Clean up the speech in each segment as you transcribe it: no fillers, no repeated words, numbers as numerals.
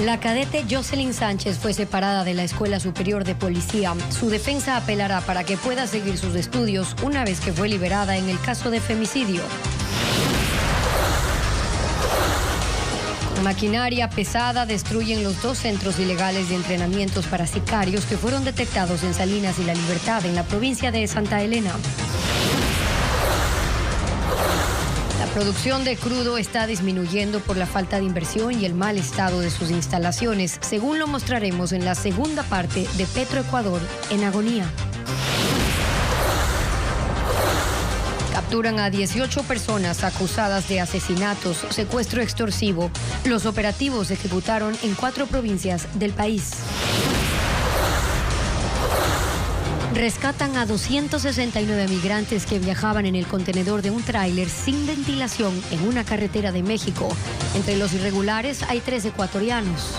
La cadete Jocelyn Sánchez fue separada de la Escuela Superior de Policía. Su defensa apelará para que pueda seguir sus estudios una vez que fue liberada en el caso de femicidio. Maquinaria pesada destruyen los 2 centros ilegales de entrenamientos para sicarios que fueron detectados en Salinas y La Libertad, en la provincia de Santa Elena. La producción de crudo está disminuyendo por la falta de inversión y el mal estado de sus instalaciones, según lo mostraremos en la segunda parte de Petroecuador en agonía. Capturan a 18 personas acusadas de asesinatos, secuestro extorsivo. Los operativos se ejecutaron en 4 provincias del país. Rescatan a 269 migrantes que viajaban en el contenedor de un tráiler sin ventilación en una carretera de México. Entre los irregulares hay 3 ecuatorianos.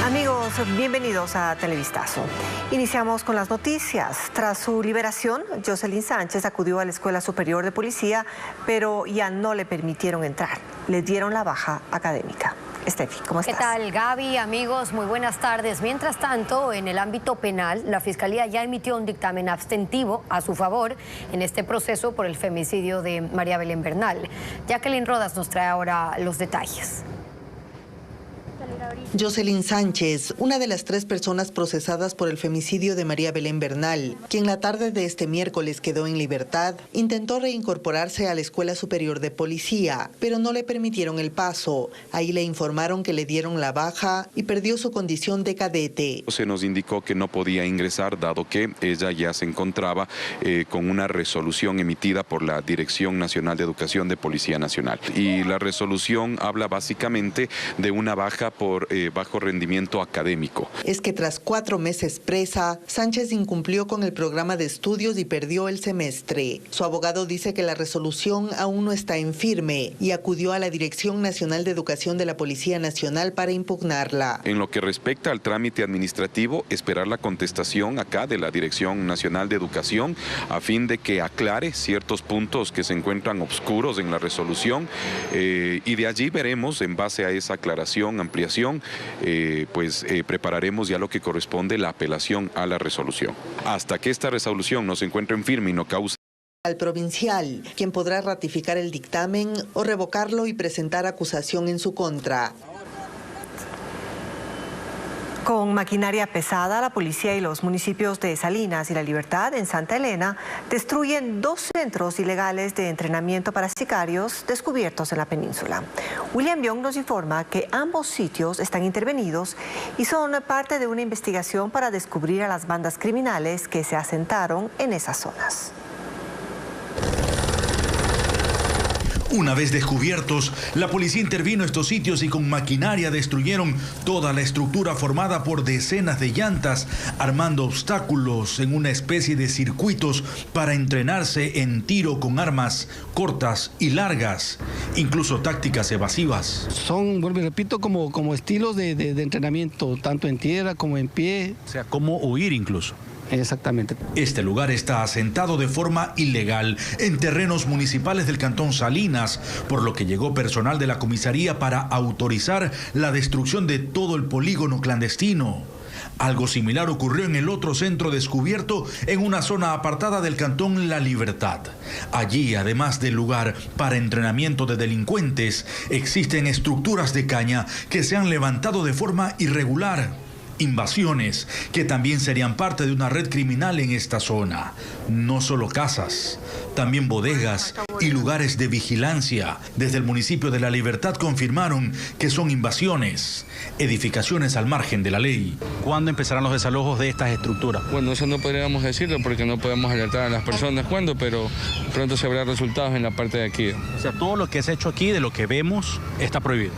Amigos, bienvenidos a Televistazo. Iniciamos con las noticias. Tras su liberación, Jocelyn Sánchez acudió a la Escuela Superior de Policía, pero ya no le permitieron entrar. Le dieron la baja académica. Estefi, ¿cómo estás? ¿Qué tal, Gaby? Amigos, muy buenas tardes. Mientras tanto, en el ámbito penal, la Fiscalía ya emitió un dictamen abstentivo a su favor en este proceso por el femicidio de María Belén Bernal. Jacqueline Rodas nos trae ahora los detalles. Jocelyn Sánchez, una de las 3 personas procesadas por el femicidio de María Belén Bernal, quien la tarde de este miércoles quedó en libertad, intentó reincorporarse a la Escuela Superior de Policía, pero no le permitieron el paso. Ahí le informaron que le dieron la baja y perdió su condición de cadete. Se nos indicó que no podía ingresar dado que ella ya se encontraba con una resolución emitida por la Dirección Nacional de Educación de Policía Nacional. Y la resolución habla básicamente de una baja por bajo rendimiento académico. Es que tras 4 meses presa, Sánchez incumplió con el programa de estudios y perdió el semestre. Su abogado dice que la resolución aún no está en firme y acudió a la Dirección Nacional de Educación de la Policía Nacional para impugnarla. En lo que respecta al trámite administrativo, esperar la contestación acá de la Dirección Nacional de Educación a fin de que aclare ciertos puntos que se encuentran oscuros en la resolución y de allí veremos, en base a esa aclaración, ampliación, prepararemos ya lo que corresponde la apelación a la resolución. Hasta que esta resolución no se encuentre en firme y no cause al provincial, quien podrá ratificar el dictamen o revocarlo y presentar acusación en su contra. Con maquinaria pesada, la policía y los municipios de Salinas y La Libertad, en Santa Elena, destruyen 2 centros ilegales de entrenamiento para sicarios descubiertos en la península. William Young nos informa que ambos sitios están intervenidos y son parte de una investigación para descubrir a las bandas criminales que se asentaron en esas zonas. Una vez descubiertos, la policía intervino estos sitios y con maquinaria destruyeron toda la estructura formada por decenas de llantas, armando obstáculos en una especie de circuitos para entrenarse en tiro con armas cortas y largas, incluso tácticas evasivas. Son, vuelvo y repito, como estilos de entrenamiento, tanto en tierra como en pie. O sea, como huir incluso. Exactamente. Este lugar está asentado de forma ilegal en terrenos municipales del cantón Salinas, por lo que llegó personal de la comisaría para autorizar la destrucción de todo el polígono clandestino. Algo similar ocurrió en el otro centro descubierto en una zona apartada del cantón La Libertad. Allí, además del lugar para entrenamiento de delincuentes, existen estructuras de caña que se han levantado de forma irregular. Invasiones que también serían parte de una red criminal en esta zona. No solo casas, también bodegas y lugares de vigilancia. Desde el municipio de La Libertad confirmaron que son invasiones, edificaciones al margen de la ley. ¿Cuándo empezarán los desalojos de estas estructuras? Bueno, eso no podríamos decirlo porque no podemos alertar a las personas cuándo, pero pronto se habrá resultados en la parte de aquí. O sea, todo lo que se ha hecho aquí, de lo que vemos, está prohibido.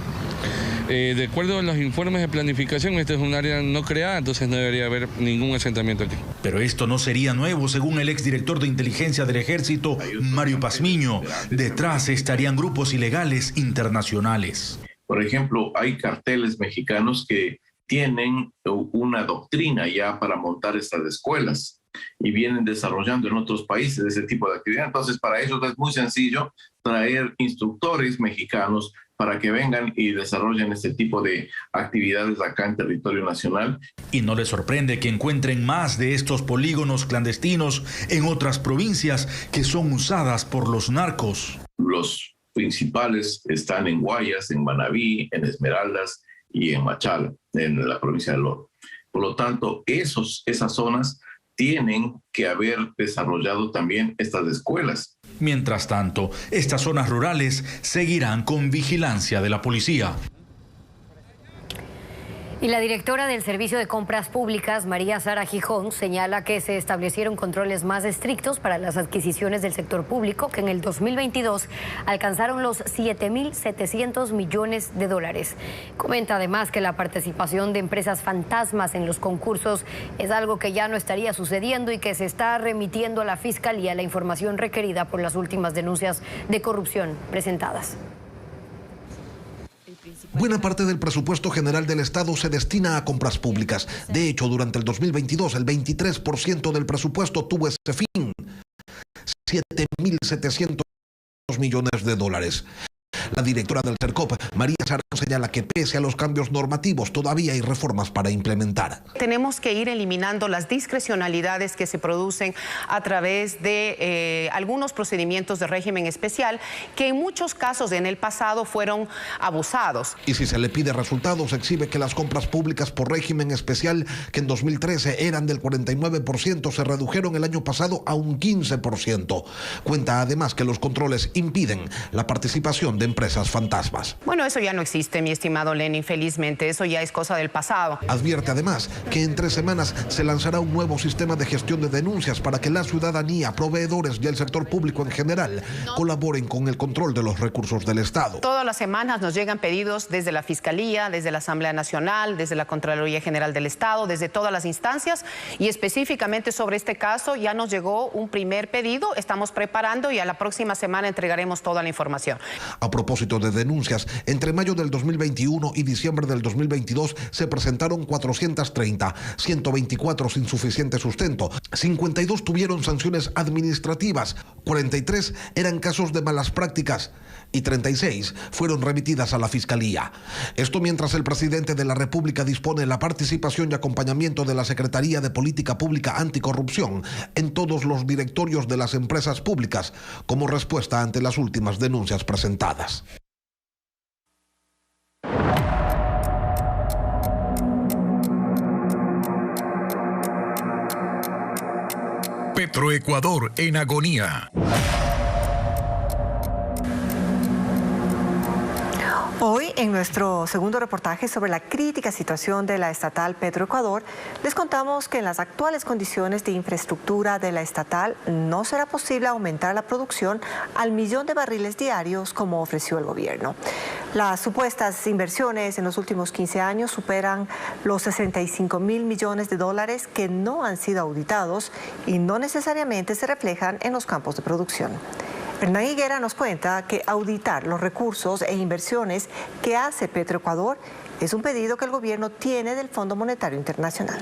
De acuerdo a los informes de planificación, este es un área no creada, entonces no debería haber ningún asentamiento aquí. Pero esto no sería nuevo, según el exdirector de inteligencia del Ejército, Mario Pazmiño. Detrás estarían grupos ilegales internacionales. Por ejemplo, hay carteles mexicanos que tienen una doctrina ya para montar estas escuelas y vienen desarrollando en otros países ese tipo de actividad. Entonces, para ellos es muy sencillo traer instructores mexicanos para que vengan y desarrollen este tipo de actividades acá en territorio nacional. Y no les sorprende que encuentren más de estos polígonos clandestinos en otras provincias que son usadas por los narcos. Los principales están en Guayas, en Manabí, en Esmeraldas y en Machala, en la provincia de Loro. Por lo tanto, esas zonas tienen que haber desarrollado también estas escuelas. Mientras tanto, estas zonas rurales seguirán con vigilancia de la policía. Y la directora del Servicio de Compras Públicas, María Sara Gijón, señala que se establecieron controles más estrictos para las adquisiciones del sector público, que en el 2022 alcanzaron los 7.700 millones de dólares. Comenta además que la participación de empresas fantasmas en los concursos es algo que ya no estaría sucediendo y que se está remitiendo a la Fiscalía la información requerida por las últimas denuncias de corrupción presentadas. Buena parte del presupuesto general del Estado se destina a compras públicas. De hecho, durante el 2022, el 23% del presupuesto tuvo ese fin, 7.700 millones de dólares. La directora del CERCOP, María Sara, señala que pese a los cambios normativos, todavía hay reformas para implementar. Tenemos que ir eliminando las discrecionalidades que se producen a través de algunos procedimientos de régimen especial que en muchos casos en el pasado fueron abusados. Y si se le pide resultados, exhibe que las compras públicas por régimen especial, que en 2013 eran del 49%, se redujeron el año pasado a un 15%. Cuenta además que los controles impiden la participación de empresas fantasmas. Bueno, eso ya no existe, mi estimado Lenin, felizmente, eso ya es cosa del pasado. Advierte además que en 3 semanas se lanzará un nuevo sistema de gestión de denuncias para que la ciudadanía, proveedores y el sector público en general colaboren con el control de los recursos del Estado. Todas las semanas nos llegan pedidos desde la Fiscalía, desde la Asamblea Nacional, desde la Contraloría General del Estado, desde todas las instancias, y específicamente sobre este caso ya nos llegó un primer pedido, estamos preparando y a la próxima semana entregaremos toda la información. A propósito de denuncias, entre mayo del 2021 y diciembre del 2022 se presentaron 430, 124 sin suficiente sustento, 52 tuvieron sanciones administrativas, 43 eran casos de malas prácticas y 36 fueron remitidas a la Fiscalía. Esto mientras el presidente de la República dispone la participación y acompañamiento de la Secretaría de Política Pública Anticorrupción en todos los directorios de las empresas públicas como respuesta ante las últimas denuncias presentadas. Petroecuador en agonía. Hoy, en nuestro segundo reportaje sobre la crítica situación de la estatal Petroecuador, les contamos que en las actuales condiciones de infraestructura de la estatal no será posible aumentar la producción al 1.000.000 de barriles diarios como ofreció el gobierno. Las supuestas inversiones en los últimos 15 años superan los 65.000 millones de dólares que no han sido auditados y no necesariamente se reflejan en los campos de producción. Hernán Higuera nos cuenta que auditar los recursos e inversiones que hace Petroecuador es un pedido que el gobierno tiene del Fondo Monetario Internacional.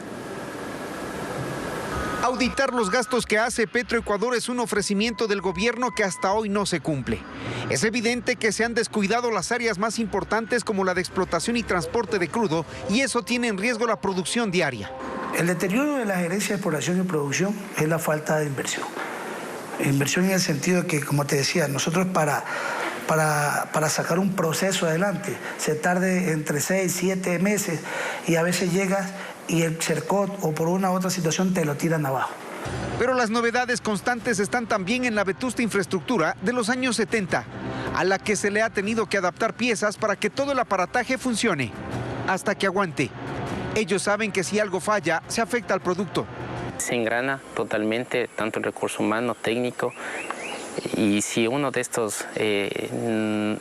Auditar los gastos que hace Petroecuador es un ofrecimiento del gobierno que hasta hoy no se cumple. Es evidente que se han descuidado las áreas más importantes como la de explotación y transporte de crudo, y eso tiene en riesgo la producción diaria. El deterioro de la gerencia de exploración y producción es la falta de inversión. Inversión en el sentido de que, como te decía, nosotros para sacar un proceso adelante se tarde entre 6, 7 meses y a veces llegas y el CERCOT o por una u otra situación te lo tiran abajo. Pero las novedades constantes están también en la vetusta infraestructura de los años 70, a la que se le ha tenido que adaptar piezas para que todo el aparataje funcione, hasta que aguante. Ellos saben que si algo falla, se afecta al producto. Se engrana totalmente tanto el recurso humano, técnico, y si uno de estos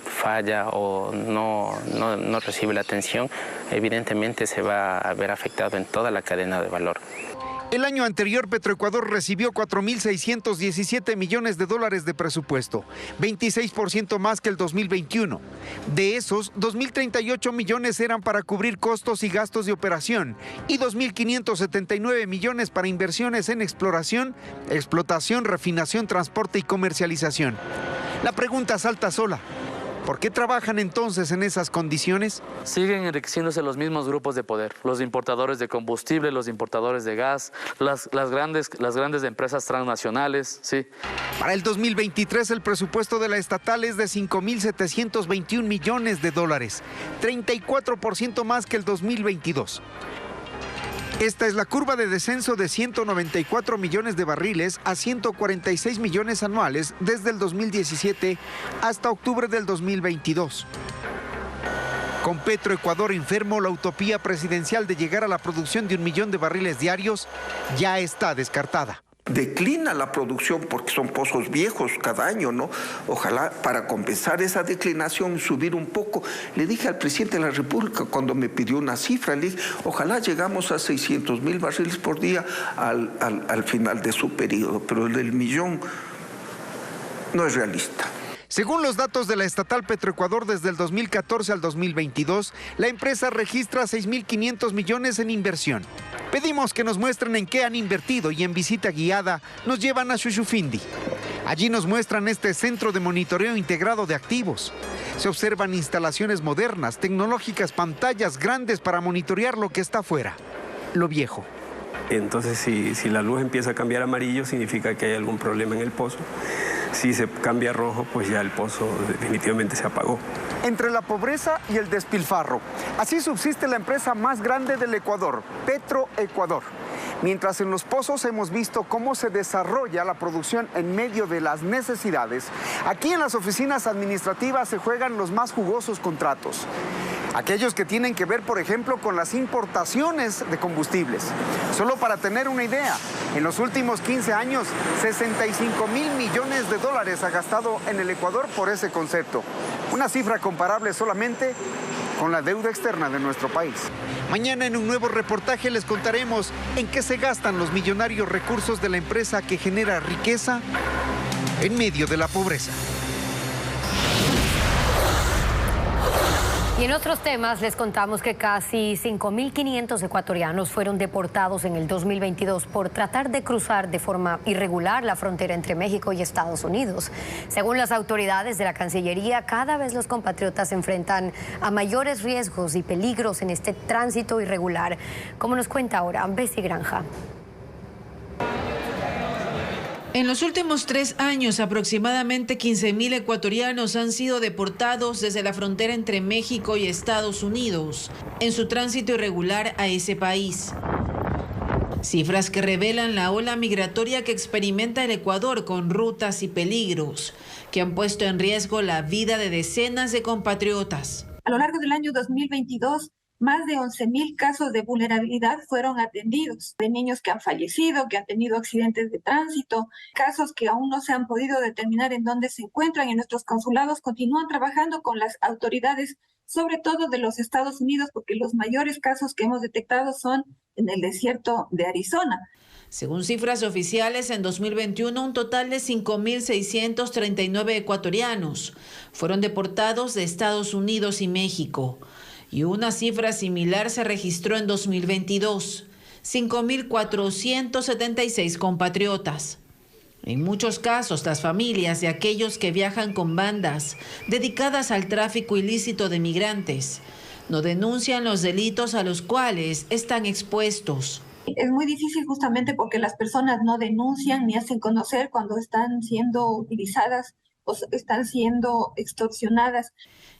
falla o no recibe la atención, evidentemente se va a ver afectado en toda la cadena de valor. El año anterior, Petroecuador recibió 4.617 millones de dólares de presupuesto, 26% más que el 2021. De esos, 2.038 millones eran para cubrir costos y gastos de operación y 2.579 millones para inversiones en exploración, explotación, refinación, transporte y comercialización. La pregunta salta sola. ¿Por qué trabajan entonces en esas condiciones? Siguen enriqueciéndose los mismos grupos de poder, los importadores de combustible, los importadores de gas, las grandes empresas transnacionales, sí. Para el 2023 el presupuesto de la estatal es de 5.721 millones de dólares, 34% más que el 2022. Esta es la curva de descenso de 194 millones de barriles a 146 millones anuales desde el 2017 hasta octubre del 2022. Con Petroecuador enfermo, la utopía presidencial de llegar a la producción de 1 millón de barriles diarios ya está descartada. Declina la producción porque son pozos viejos cada año, ¿no? Ojalá para compensar esa declinación subir un poco. Le dije al presidente de la República cuando me pidió una cifra, le dije, ojalá llegamos a 600,000 barriles por día al final de su periodo, pero el del millón no es realista. Según los datos de la estatal Petroecuador, desde el 2014 al 2022, la empresa registra 6.500 millones en inversión. Pedimos que nos muestren en qué han invertido y en visita guiada nos llevan a Shushufindi. Allí nos muestran este centro de monitoreo integrado de activos. Se observan instalaciones modernas, tecnológicas, pantallas grandes para monitorear lo que está afuera, lo viejo. Entonces, si la luz empieza a cambiar a amarillo, significa que hay algún problema en el pozo. Si se cambia a rojo, pues ya el pozo definitivamente se apagó. Entre la pobreza y el despilfarro, así subsiste la empresa más grande del Ecuador, Petroecuador. Mientras en los pozos hemos visto cómo se desarrolla la producción en medio de las necesidades, aquí en las oficinas administrativas se juegan los más jugosos contratos. Aquellos que tienen que ver, por ejemplo, con las importaciones de combustibles. Solo para tener una idea, en los últimos 15 años, 65,000 millones de dólares ha gastado en el Ecuador por ese concepto. Una cifra comparable solamente con la deuda externa de nuestro país. Mañana en un nuevo reportaje les contaremos en qué se gastan los millonarios recursos de la empresa que genera riqueza en medio de la pobreza. Y en otros temas les contamos que casi 5.500 ecuatorianos fueron deportados en el 2022 por tratar de cruzar de forma irregular la frontera entre México y Estados Unidos. Según las autoridades de la Cancillería, cada vez los compatriotas se enfrentan a mayores riesgos y peligros en este tránsito irregular, como nos cuenta ahora Bessie Granja. En los últimos 3 años, aproximadamente 15.000 ecuatorianos han sido deportados desde la frontera entre México y Estados Unidos en su tránsito irregular a ese país. Cifras que revelan la ola migratoria que experimenta el Ecuador con rutas y peligros que han puesto en riesgo la vida de decenas de compatriotas. A lo largo del año 2022, más de 11.000 casos de vulnerabilidad fueron atendidos, de niños que han fallecido, que han tenido accidentes de tránsito, casos que aún no se han podido determinar en dónde se encuentran. En nuestros consulados continúan trabajando con las autoridades, sobre todo de los Estados Unidos, porque los mayores casos que hemos detectado son en el desierto de Arizona. Según cifras oficiales, en 2021 un total de 5.639 ecuatorianos fueron deportados de Estados Unidos y México. Y una cifra similar se registró en 2022, 5.476 compatriotas. En muchos casos, las familias de aquellos que viajan con bandas dedicadas al tráfico ilícito de migrantes no denuncian los delitos a los cuales están expuestos. Es muy difícil justamente porque las personas no denuncian ni hacen conocer cuando están siendo utilizadas o están siendo extorsionadas.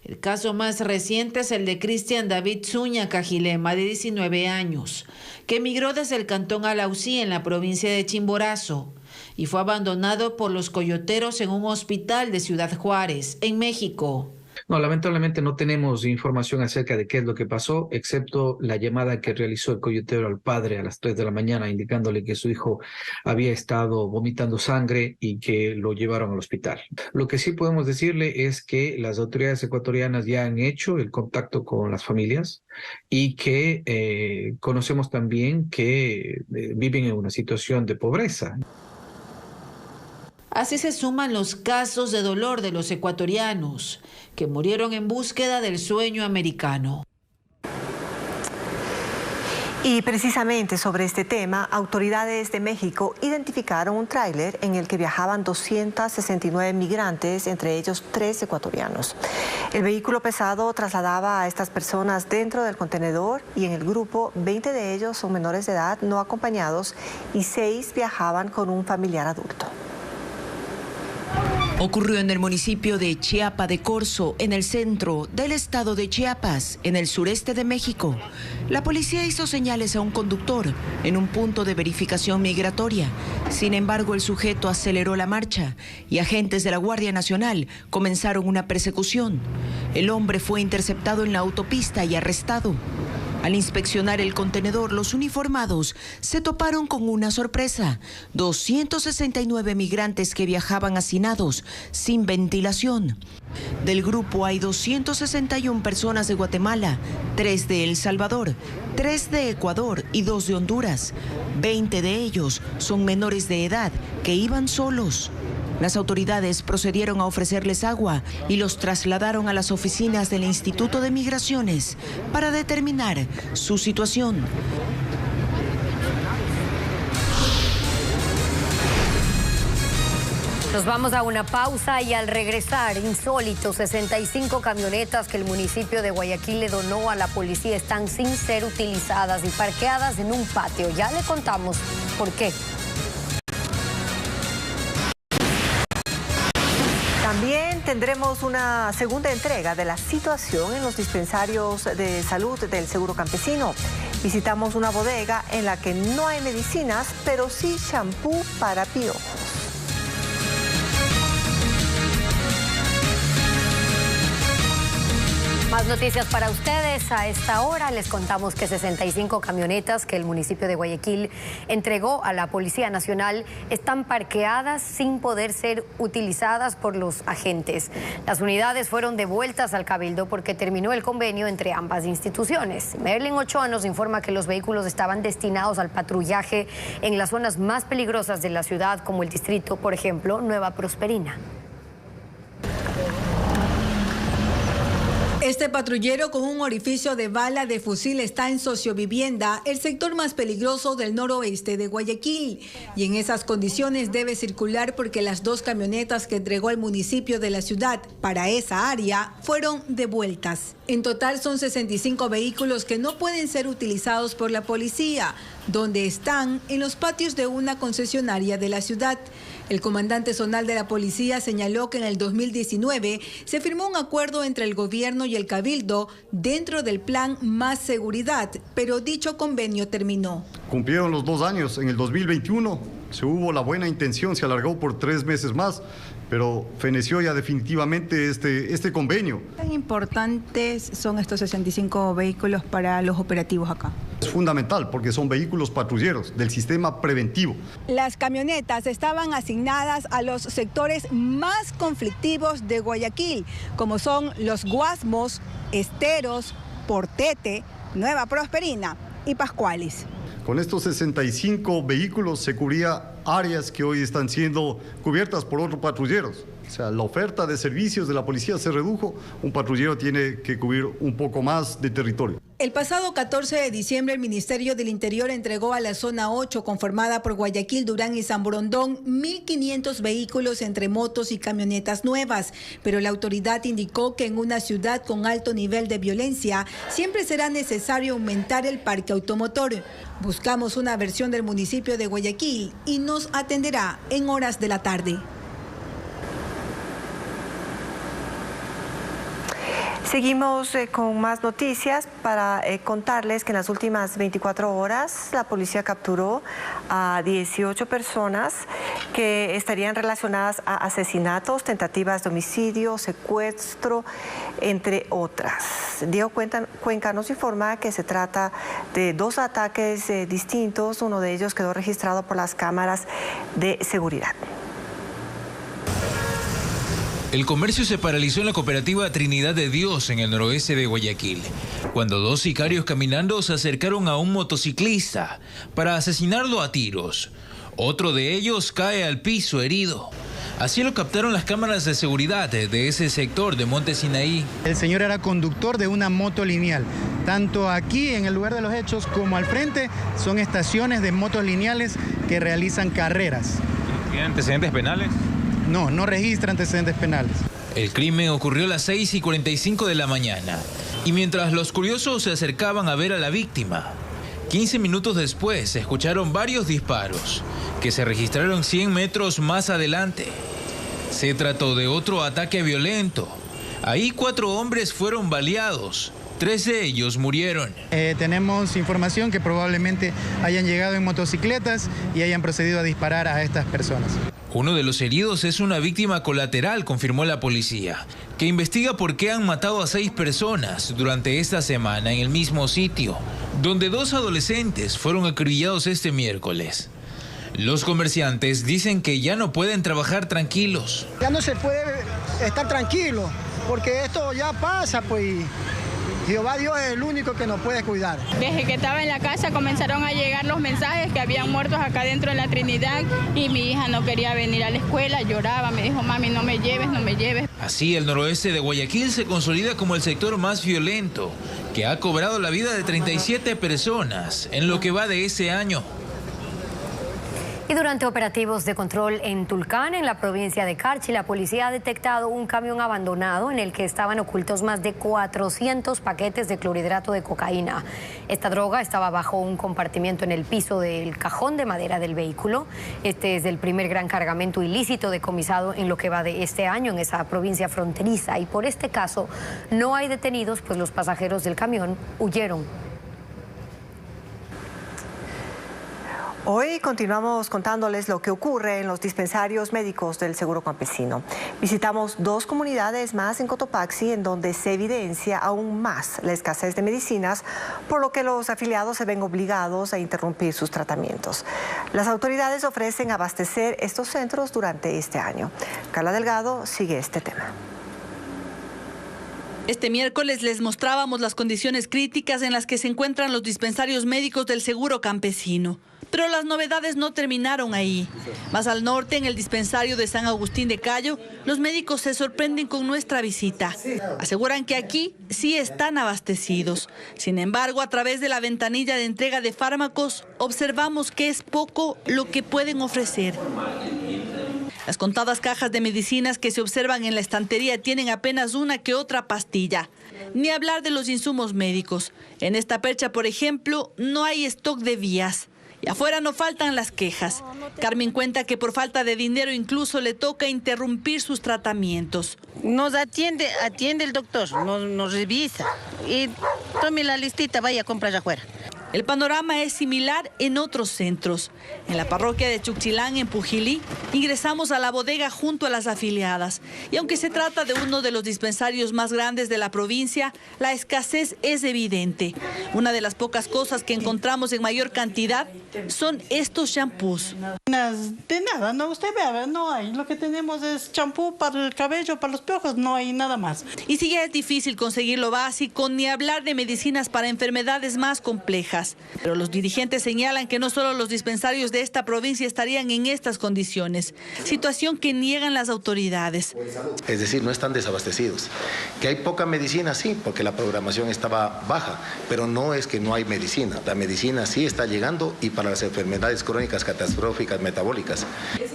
El caso más reciente es el de Cristian David Zúñiga Gilema, de 19 años, que emigró desde el cantón Alausí en la provincia de Chimborazo y fue abandonado por los coyoteros en un hospital de Ciudad Juárez, en México. No, lamentablemente no tenemos información acerca de qué es lo que pasó, excepto la llamada que realizó el coyotero al padre a las 3 de la mañana, indicándole que su hijo había estado vomitando sangre y que lo llevaron al hospital. Lo que sí podemos decirle es que las autoridades ecuatorianas ya han hecho el contacto con las familias y que conocemos también que viven en una situación de pobreza. Así se suman los casos de dolor de los ecuatorianos que murieron en búsqueda del sueño americano. Y precisamente sobre este tema, autoridades de México identificaron un tráiler en el que viajaban 269 migrantes, entre ellos 3 ecuatorianos. El vehículo pesado trasladaba a estas personas dentro del contenedor y en el grupo 20 de ellos son menores de edad no acompañados y 6 viajaban con un familiar adulto. Ocurrió en el municipio de Chiapa de Corzo, en el centro del estado de Chiapas, en el sureste de México. La policía hizo señales a un conductor en un punto de verificación migratoria. Sin embargo, el sujeto aceleró la marcha y agentes de la Guardia Nacional comenzaron una persecución. El hombre fue interceptado en la autopista y arrestado. Al inspeccionar el contenedor, los uniformados se toparon con una sorpresa: 269 migrantes que viajaban hacinados, sin ventilación. Del grupo hay 261 personas de Guatemala, 3 de El Salvador, 3 de Ecuador y 2 de Honduras. 20 de ellos son menores de edad que iban solos. Las autoridades procedieron a ofrecerles agua y los trasladaron a las oficinas del Instituto de Migraciones para determinar su situación. Nos vamos a una pausa y al regresar, insólito, 65 camionetas que el municipio de Guayaquil le donó a la policía están sin ser utilizadas y parqueadas en un patio. Ya le contamos por qué. También tendremos una segunda entrega de la situación en los dispensarios de salud del Seguro Campesino. Visitamos una bodega en la que no hay medicinas, pero sí shampoo para piojos. Más noticias para ustedes. A esta hora les contamos que 65 camionetas que el municipio de Guayaquil entregó a la Policía Nacional están parqueadas sin poder ser utilizadas por los agentes. Las unidades fueron devueltas al Cabildo porque terminó el convenio entre ambas instituciones. Merlin Ochoa nos informa que los vehículos estaban destinados al patrullaje en las zonas más peligrosas de la ciudad, como el distrito, por ejemplo, Nueva Prosperina. Este patrullero con un orificio de bala de fusil está en Sociovivienda, el sector más peligroso del noroeste de Guayaquil. Y en esas condiciones debe circular porque las 2 camionetas que entregó el municipio de la ciudad para esa área fueron devueltas. En total son 65 vehículos que no pueden ser utilizados por la policía, donde están en los patios de una concesionaria de la ciudad. El comandante zonal de la policía señaló que en el 2019 se firmó un acuerdo entre el gobierno y el Cabildo dentro del plan Más Seguridad, pero dicho convenio terminó. Cumplieron los 2 años, en el 2021 se hubo la buena intención, se alargó por 3 meses más, pero feneció ya definitivamente este convenio. ¿Qué tan importantes son estos 65 vehículos para los operativos acá? Es fundamental porque son vehículos patrulleros del sistema preventivo. Las camionetas estaban asignadas a los sectores más conflictivos de Guayaquil, como son Los Guasmos, Esteros, Portete, Nueva Prosperina y Pascuales. Con estos 65 vehículos se cubría áreas que hoy están siendo cubiertas por otros patrulleros. O sea, la oferta de servicios de la policía se redujo, un patrullero tiene que cubrir un poco más de territorio. El pasado 14 de diciembre el Ministerio del Interior entregó a la Zona 8, conformada por Guayaquil, Durán y San Borondón, 1.500 vehículos entre motos y camionetas nuevas. Pero la autoridad indicó que en una ciudad con alto nivel de violencia siempre será necesario aumentar el parque automotor. Buscamos una versión del municipio de Guayaquil y nos atenderá en horas de la tarde. Seguimos con más noticias para contarles que en las últimas 24 horas la policía capturó a 18 personas que estarían relacionadas a asesinatos, tentativas de homicidio, secuestro, entre otras. Diego Cuenca nos informa que se trata de 2 ataques distintos, uno de ellos quedó registrado por las cámaras de seguridad. El comercio se paralizó en la cooperativa Trinidad de Dios en el noroeste de Guayaquil, cuando 2 sicarios caminando se acercaron a un motociclista para asesinarlo a tiros. Otro de ellos cae al piso herido. Así lo captaron las cámaras de seguridad de ese sector de Monte Sinaí. El señor era conductor de una moto lineal. Tanto aquí en el lugar de los hechos como al frente son estaciones de motos lineales que realizan carreras. ¿Tiene antecedentes penales? No, no registra antecedentes penales. El crimen ocurrió a las 6:45 de la mañana y mientras los curiosos se acercaban a ver a la víctima, 15 minutos después se escucharon varios disparos que se registraron 100 metros más adelante. Se trató de otro ataque violento. Ahí 4 hombres fueron baleados. 3 de ellos murieron. Tenemos información que probablemente hayan llegado en motocicletas y hayan procedido a disparar a estas personas. Uno de los heridos es una víctima colateral, confirmó la policía, que investiga por qué han matado a 6 personas durante esta semana en el mismo sitio, donde 2 adolescentes fueron acribillados este miércoles. Los comerciantes dicen que ya no pueden trabajar tranquilos. Ya no se puede estar tranquilo, porque esto ya pasa, pues. Jehová Dios es el único que nos puede cuidar. Desde que estaba en la casa comenzaron a llegar los mensajes que habían muertos acá dentro de la Trinidad y mi hija no quería venir a la escuela, lloraba, me dijo, mami, no me lleves, no me lleves. Así, el noroeste de Guayaquil se consolida como el sector más violento, que ha cobrado la vida de 37 personas en lo que va de ese año. Y durante operativos de control en Tulcán, en la provincia de Carchi, la policía ha detectado un camión abandonado en el que estaban ocultos más de 400 paquetes de clorhidrato de cocaína. Esta droga estaba bajo un compartimiento en el piso del cajón de madera del vehículo. Este es el primer gran cargamento ilícito decomisado en lo que va de este año en esa provincia fronteriza. Y por este caso no hay detenidos, pues los pasajeros del camión huyeron. Hoy continuamos contándoles lo que ocurre en los dispensarios médicos del Seguro Campesino. Visitamos 2 comunidades más en Cotopaxi en donde se evidencia aún más la escasez de medicinas, por lo que los afiliados se ven obligados a interrumpir sus tratamientos. Las autoridades ofrecen abastecer estos centros durante este año. Carla Delgado sigue este tema. Este miércoles les mostrábamos las condiciones críticas en las que se encuentran los dispensarios médicos del Seguro Campesino. Pero las novedades no terminaron ahí. Más al norte, en el dispensario de San Agustín de Cayo, los médicos se sorprenden con nuestra visita. Aseguran que aquí sí están abastecidos. Sin embargo, a través de la ventanilla de entrega de fármacos, observamos que es poco lo que pueden ofrecer. Las contadas cajas de medicinas que se observan en la estantería tienen apenas una que otra pastilla. Ni hablar de los insumos médicos. En esta percha, por ejemplo, no hay stock de vías. Y afuera no faltan las quejas. Carmen cuenta que por falta de dinero incluso le toca interrumpir sus tratamientos. Nos atiende el doctor, nos revisa y tome la listita, vaya a comprar afuera. El panorama es similar en otros centros. En la parroquia de Chuchilán, en Pujilí, ingresamos a la bodega junto a las afiliadas. Y aunque se trata de uno de los dispensarios más grandes de la provincia, la escasez es evidente. Una de las pocas cosas que encontramos en mayor cantidad son estos champús. De nada, no, usted vea, no hay. Lo que tenemos es champú para el cabello, para los piojos, no hay nada más. Y si ya es difícil conseguir lo básico, ni hablar de medicinas para enfermedades más complejas. Pero los dirigentes señalan que no solo los dispensarios de esta provincia estarían en estas condiciones, situación que niegan las autoridades. Es decir, no están desabastecidos. Que hay poca medicina, sí, porque la programación estaba baja, pero no es que no hay medicina. La medicina sí está llegando y para las enfermedades crónicas catastróficas metabólicas.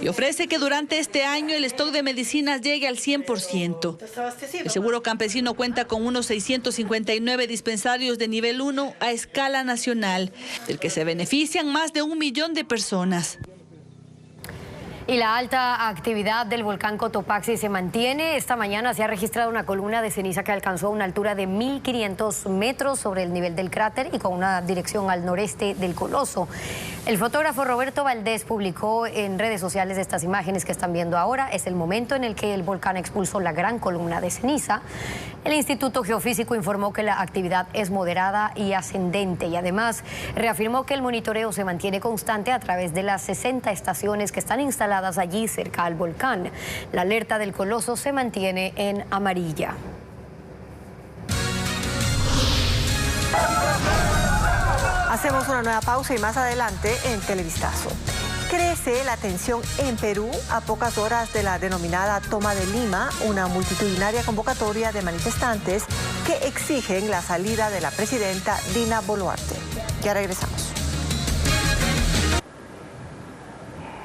Y ofrece que durante este año el stock de medicinas llegue al 100%. El Seguro Campesino cuenta con unos 659 dispensarios de nivel 1 a escala nacional, del que se benefician más de 1 millón de personas. Y la alta actividad del volcán Cotopaxi se mantiene. Esta mañana se ha registrado una columna de ceniza que alcanzó una altura de 1.500 metros sobre el nivel del cráter y con una dirección al noreste del coloso. El fotógrafo Roberto Valdés publicó en redes sociales estas imágenes que están viendo ahora. Es el momento en el que el volcán expulsó la gran columna de ceniza. El Instituto Geofísico informó que la actividad es moderada y ascendente y además reafirmó que el monitoreo se mantiene constante a través de las 60 estaciones que están instaladas allí cerca al volcán. La alerta del coloso se mantiene en amarilla. Hacemos una nueva pausa y más adelante en Televistazo. Crece la tensión en Perú a pocas horas de la denominada Toma de Lima, una multitudinaria convocatoria de manifestantes que exigen la salida de la presidenta Dina Boluarte. Ya regresamos.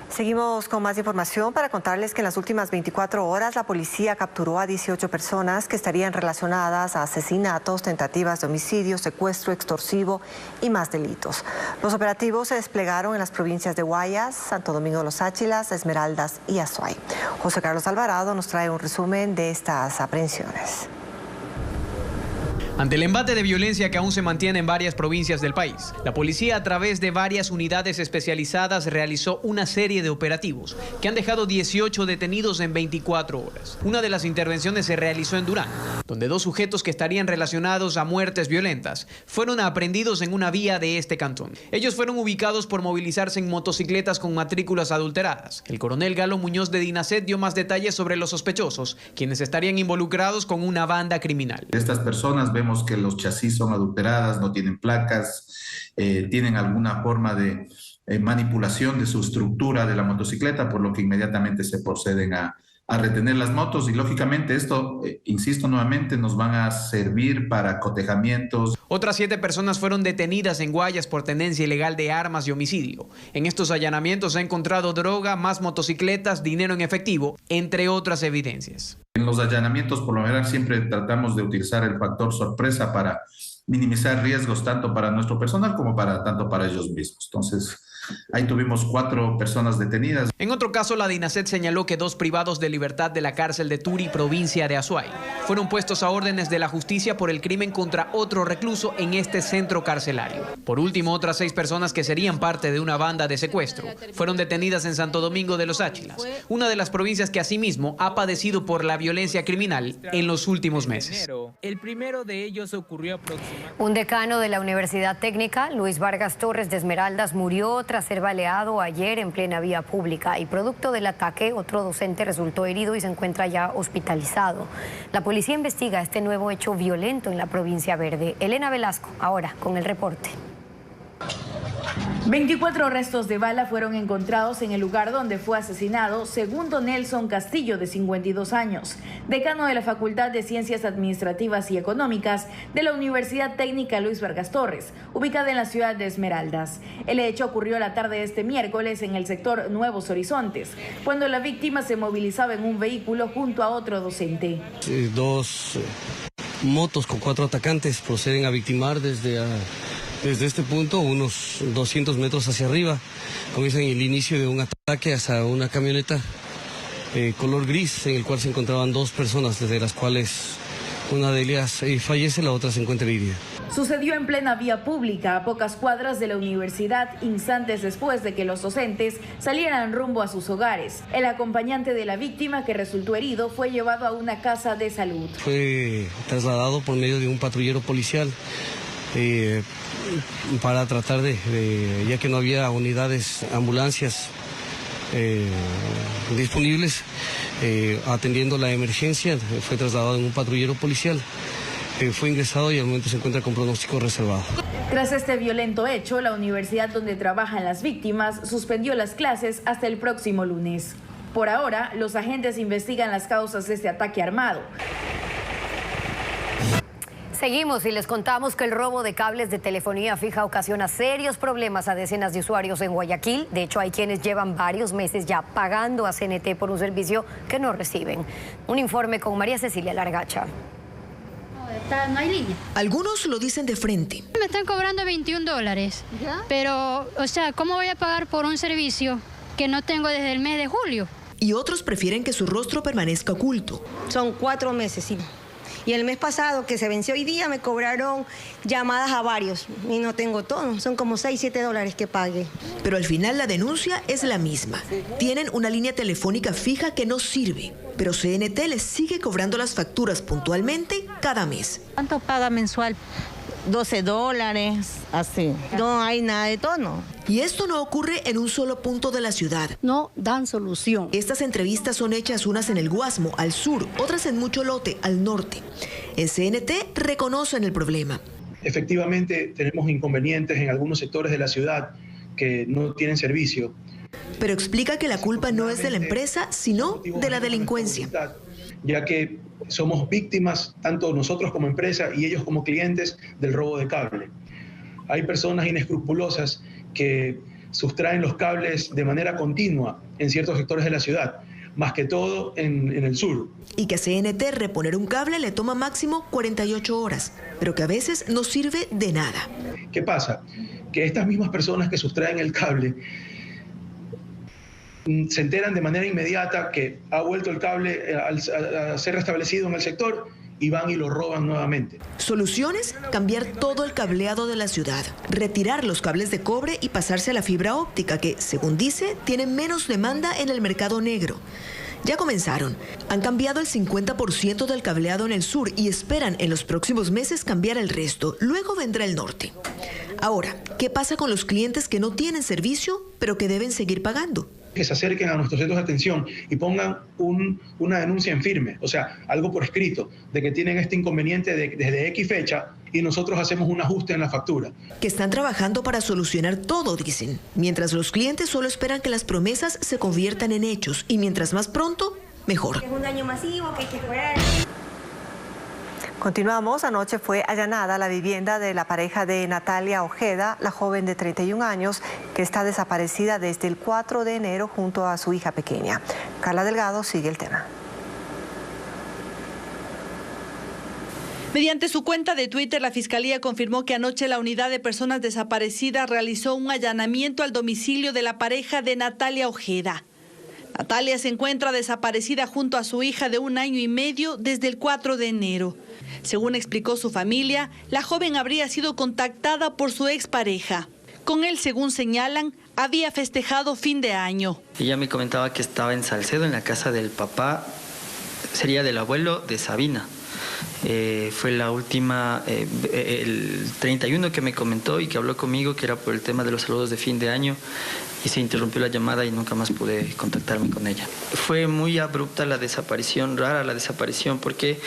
Seguimos con más información para contarles que en las últimas 24 horas la policía capturó a 18 personas que estarían relacionadas a asesinatos, tentativas de homicidio, secuestro extorsivo y más delitos. Los operativos se desplegaron en las provincias de Guayas, Santo Domingo de los Áchilas, Esmeraldas y Azuay. José Carlos Alvarado nos trae un resumen de estas aprehensiones. Ante el embate de violencia que aún se mantiene en varias provincias del país, la policía a través de varias unidades especializadas realizó una serie de operativos que han dejado 18 detenidos en 24 horas. Una de las intervenciones se realizó en Durán, donde 2 sujetos que estarían relacionados a muertes violentas fueron aprehendidos en una vía de este cantón. Ellos fueron ubicados por movilizarse en motocicletas con matrículas adulteradas. El coronel Galo Muñoz de Dinacet dio más detalles sobre los sospechosos, quienes estarían involucrados con una banda criminal. Estas personas vemos que los chasis son adulteradas, no tienen placas, tienen alguna forma de manipulación de su estructura de la motocicleta, por lo que inmediatamente se proceden a retener las motos y lógicamente esto, insisto nuevamente, nos van a servir para cotejamientos. Otras 7 personas fueron detenidas en Guayas por tenencia ilegal de armas y homicidio. En estos allanamientos se ha encontrado droga, más motocicletas, dinero en efectivo, entre otras evidencias. En los allanamientos, por lo general, siempre tratamos de utilizar el factor sorpresa para minimizar riesgos tanto para nuestro personal como tanto para ellos mismos. Entonces, ahí tuvimos 4 personas detenidas. En otro caso, la DINASET señaló que 2 privados de libertad de la cárcel de Turi, provincia de Azuay, fueron puestos a órdenes de la justicia por el crimen contra otro recluso en este centro carcelario. Por último, otras 6 personas que serían parte de una banda de secuestro fueron detenidas en Santo Domingo de los Áchilas, una de las provincias que asimismo ha padecido por la violencia criminal en los últimos meses. El primero de ellos ocurrió aproximadamente... Un decano de la Universidad Técnica, Luis Vargas Torres de Esmeraldas, murió tras ser baleado ayer en plena vía pública y producto del ataque otro docente resultó herido y se encuentra ya hospitalizado. La policía investiga este nuevo hecho violento en la provincia verde. Elena Velasco, ahora con el reporte. 24 restos de bala fueron encontrados en el lugar donde fue asesinado segundo Nelson Castillo, de 52 años, decano de la Facultad de Ciencias Administrativas y Económicas de la Universidad Técnica Luis Vargas Torres, ubicada en la ciudad de Esmeraldas. El hecho ocurrió la tarde de este miércoles en el sector Nuevos Horizontes, cuando la víctima se movilizaba en un vehículo junto a otro docente. 2 motos con 4 atacantes proceden a victimar desde este punto, unos 200 metros hacia arriba. Comienzan el inicio de un ataque hacia una camioneta color gris en el cual se encontraban 2 personas, de las cuales una de ellas fallece, la otra se encuentra herida. Sucedió en plena vía pública, a pocas cuadras de la universidad, instantes después de que los docentes salieran rumbo a sus hogares. El acompañante de la víctima, que resultó herido, fue llevado a una casa de salud. Fue trasladado por medio de un patrullero policial para tratar ya que no había unidades, ambulancias disponibles, atendiendo la emergencia, fue trasladado en un patrullero policial. Fue ingresado y al momento se encuentra con pronóstico reservado. Tras este violento hecho, la universidad donde trabajan las víctimas suspendió las clases hasta el próximo lunes. Por ahora, los agentes investigan las causas de este ataque armado. Seguimos y les contamos que el robo de cables de telefonía fija ocasiona serios problemas a decenas de usuarios en Guayaquil. De hecho, hay quienes llevan varios meses ya pagando a CNT por un servicio que no reciben. Un informe con María Cecilia Largacha. No hay línea. Algunos lo dicen de frente. Me están cobrando $21, pero, o sea, ¿cómo voy a pagar por un servicio que no tengo desde el mes de julio? Y otros prefieren que su rostro permanezca oculto. Son 4 meses, sí. Y el mes pasado, que se venció hoy día, me cobraron llamadas a varios. Y no tengo todo. Son como $6-7 que pagué. Pero al final la denuncia es la misma. Tienen una línea telefónica fija que no sirve. Pero CNT les sigue cobrando las facturas puntualmente cada mes. ¿Cuánto paga mensual? $12, así. No hay nada de tono. Y esto no ocurre en un solo punto de la ciudad. No dan solución. Estas entrevistas son hechas unas en el Guasmo, al sur, otras en Mucholote, al norte. En CNT reconocen el problema. Efectivamente, tenemos inconvenientes en algunos sectores de la ciudad que no tienen servicio. pero explica que la culpa no es de la empresa, sino de la delincuencia. Ya que somos víctimas, tanto nosotros como empresa y ellos como clientes, del robo de cable. Hay personas inescrupulosas que sustraen los cables de manera continua en ciertos sectores de la ciudad, más que todo en el sur. Y que a CNT reponer un cable le toma máximo 48 horas, pero que a veces no sirve de nada. ¿Qué pasa? Que estas mismas personas que sustraen el cable se enteran de manera inmediata que ha vuelto el cable a ser restablecido en el sector y van y lo roban nuevamente. Soluciones: cambiar todo el cableado de la ciudad, retirar los cables de cobre y pasarse a la fibra óptica que, según dice, tiene menos demanda en el mercado negro. Ya comenzaron. Han cambiado el 50% del cableado en el sur y esperan en los próximos meses cambiar el resto. Luego vendrá el norte. Ahora, ¿qué pasa con los clientes que no tienen servicio, pero que deben seguir pagando? Que se acerquen a nuestros centros de atención y pongan una denuncia en firme, o sea, algo por escrito, de que tienen este inconveniente desde X fecha y nosotros hacemos un ajuste en la factura. Que están trabajando para solucionar todo, dicen, mientras los clientes solo esperan que las promesas se conviertan en hechos y mientras más pronto, mejor. Es un daño masivo que hay que curar. Continuamos. Anoche fue allanada la vivienda de la pareja de Natalia Ojeda, la joven de 31 años que está desaparecida desde el 4 de enero junto a su hija pequeña. Carla Delgado sigue el tema. Mediante su cuenta de Twitter, la Fiscalía confirmó que anoche la Unidad de Personas Desaparecidas realizó un allanamiento al domicilio de la pareja de Natalia Ojeda. Natalia se encuentra desaparecida junto a su hija de 1 año y medio desde el 4 de enero. Según explicó su familia, la joven habría sido contactada por su expareja. Con él, según señalan, había festejado fin de año. Ella me comentaba que estaba en Salcedo, en la casa del papá, sería del abuelo de Sabina. Fue la última, el 31 que me comentó y que habló conmigo, que era por el tema de los saludos de fin de año, y se interrumpió la llamada y nunca más pude contactarme con ella. Fue muy abrupta la desaparición, rara la desaparición, porque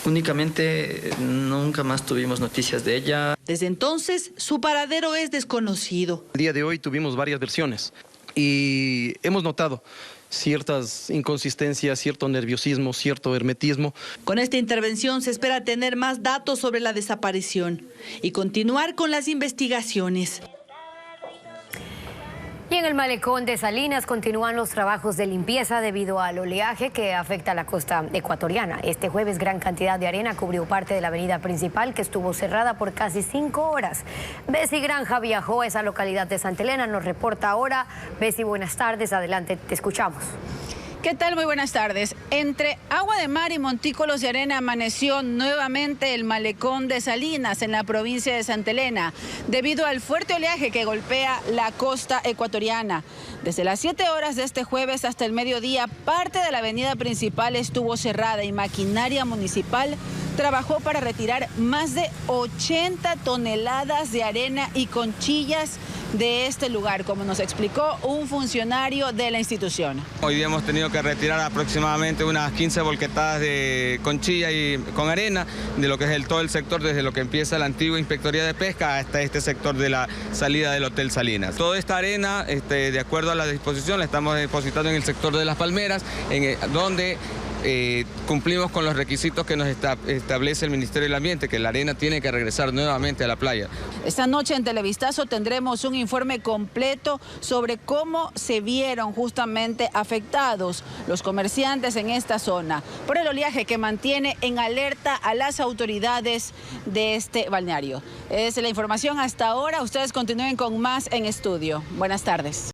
únicamente nunca más tuvimos noticias de ella. Desde entonces, su paradero es desconocido. El día de hoy tuvimos varias versiones y hemos notado ciertas inconsistencias, cierto nerviosismo, cierto hermetismo. Con esta intervención se espera tener más datos sobre la desaparición y continuar con las investigaciones. Y en el malecón de Salinas continúan los trabajos de limpieza debido al oleaje que afecta a la costa ecuatoriana. Este jueves gran cantidad de arena cubrió parte de la avenida principal que estuvo cerrada por casi 5 horas. Bessie Granja viajó a esa localidad de Santa Elena, nos reporta ahora. Bessie, buenas tardes, adelante, te escuchamos. ¿Qué tal? Muy buenas tardes. Entre agua de mar y montículos de arena amaneció nuevamente el malecón de Salinas en la provincia de Santa Elena, debido al fuerte oleaje que golpea la costa ecuatoriana. Desde las 7 horas de este jueves hasta el mediodía, parte de la avenida principal estuvo cerrada y maquinaria municipal trabajó para retirar más de 80 toneladas de arena y conchillas de este lugar, como nos explicó un funcionario de la institución. Hoy día hemos tenido que retirar aproximadamente unas 15 volquetadas de conchilla y con arena de lo que es todo el sector, desde lo que empieza la antigua Inspectoría de Pesca hasta este sector de la salida del Hotel Salinas. Toda esta arena, de acuerdo a la disposición, la estamos depositando en el sector de las palmeras, donde cumplimos con los requisitos que nos establece el Ministerio del Ambiente, que la arena tiene que regresar nuevamente a la playa. Esta noche en Televistazo tendremos un informe completo sobre cómo se vieron justamente afectados los comerciantes en esta zona por el oleaje que mantiene en alerta a las autoridades de este balneario. Es la información hasta ahora. Ustedes continúen con más en estudio. Buenas tardes.